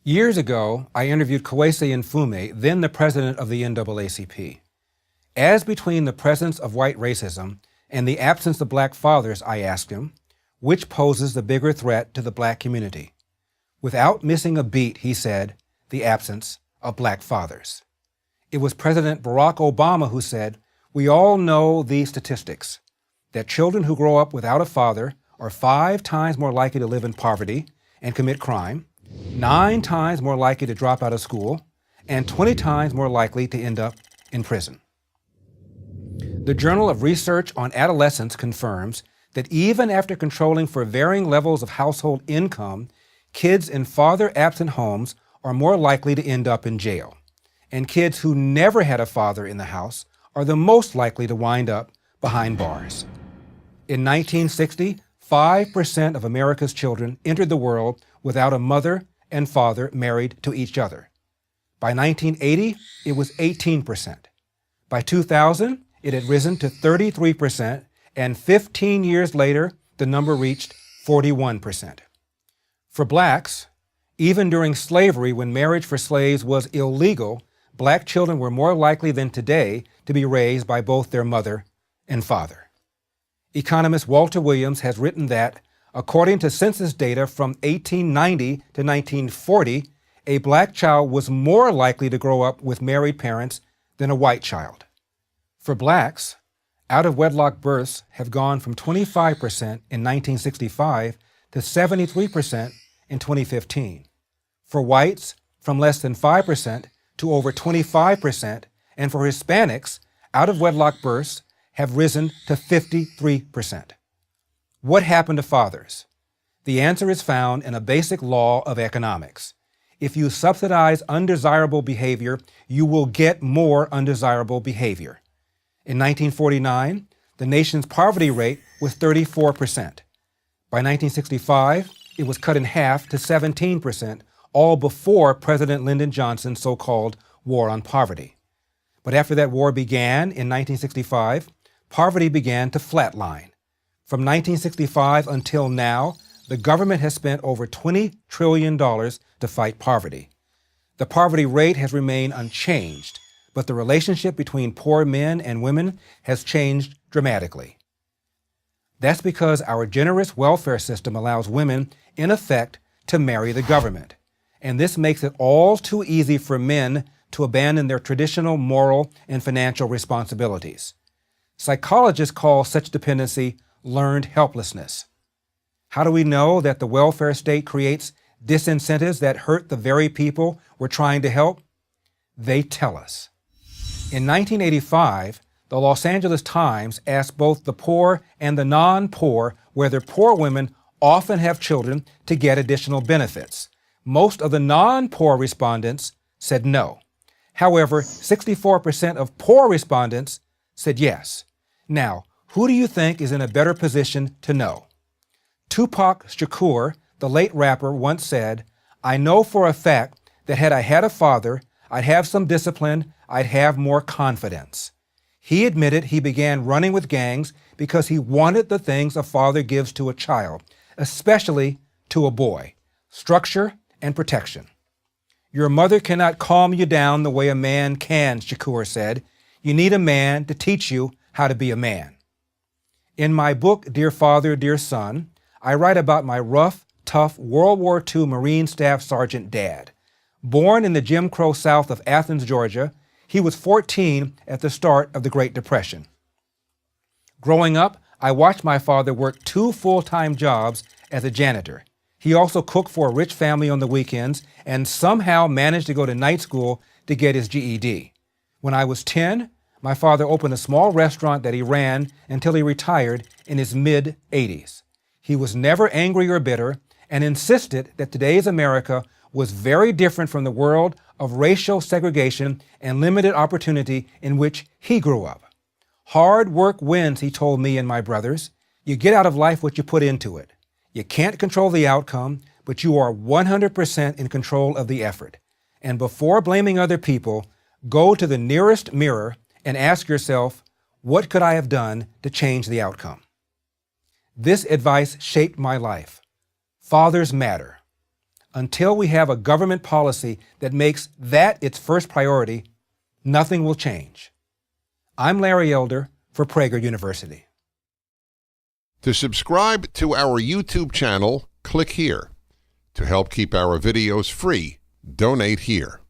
Years ago, I interviewed Kwesi Mfume, then the president of the NAACP. As between the presence of white racism and the absence of black fathers, I asked him, which poses the bigger threat to the black community? Without missing a beat, he said, the absence of black fathers. It was President Barack Obama who said, we all know these statistics, that children who grow up without a father are 5 times more likely to live in poverty and commit crime, 9 times more likely to drop out of school, and 20 times more likely to end up in prison. The Journal of Research on Adolescence confirms that even after controlling for varying levels of household income, kids in father-absent homes are more likely to end up in jail. And kids who never had a father in the house are the most likely to wind up behind bars. In 1960, 5% of America's children entered the world without a mother and father married to each other. By 1980, it was 18%. By 2000, it had risen to 33%, and 15 years later, the number reached 41%. For blacks, even during slavery, when marriage for slaves was illegal, black children were more likely than today to be raised by both their mother and father. Economist Walter Williams has written that, according to census data from 1890 to 1940, a black child was more likely to grow up with married parents than a white child. For blacks, out-of-wedlock births have gone from 25% in 1965 to 73% in 2015. For whites, from less than 5% to over 25%, and for Hispanics, out-of-wedlock births have risen to 53%. What happened to fathers? The answer is found in a basic law of economics. If you subsidize undesirable behavior, you will get more undesirable behavior. In 1949, the nation's poverty rate was 34%. By 1965, it was cut in half to 17%, all before President Lyndon Johnson's so-called war on poverty. But after that war began in 1965, poverty began to flatline. From 1965 until now, the government has spent over $20 trillion to fight poverty. The poverty rate has remained unchanged, but the relationship between poor men and women has changed dramatically. That's because our generous welfare system allows women, in effect, to marry the government. And this makes it all too easy for men to abandon their traditional moral and financial responsibilities. Psychologists call such dependency learned helplessness. How do we know that the welfare state creates disincentives that hurt the very people we're trying to help? They tell us. In 1985, the Los Angeles Times asked both the poor and the non-poor whether poor women often have children to get additional benefits. Most of the non-poor respondents said no. However, 64% of poor respondents said yes. Now, who do you think is in a better position to know? Tupac Shakur, the late rapper, once said, "I know for a fact that had I had a father, I'd have some discipline, I'd have more confidence." He admitted he began running with gangs because he wanted the things a father gives to a child, especially to a boy: structure and protection. "Your mother cannot calm you down the way a man can," Shakur said. "You need a man to teach you how to be a man." In my book, Dear Father, Dear Son, I write about my rough, tough World War II Marine Staff Sergeant dad. Born in the Jim Crow South of Athens, Georgia, he was 14 at the start of the Great Depression. Growing up, I watched my father work 2 full-time jobs as a janitor. He also cooked for a rich family on the weekends and somehow managed to go to night school to get his GED. When I was 10, my father opened a small restaurant that he ran until he retired in his mid-80s. He was never angry or bitter and insisted that today's America was very different from the world of racial segregation and limited opportunity in which he grew up. "Hard work wins," he told me and my brothers. "You get out of life what you put into it. You can't control the outcome, but you are 100% in control of the effort. And before blaming other people, go to the nearest mirror and ask yourself, what could I have done to change the outcome?" This advice shaped my life. Fathers matter. Until we have a government policy that makes that its first priority, nothing will change. I'm Larry Elder for Prager University. To subscribe to our YouTube channel, click here. To help keep our videos free, donate here.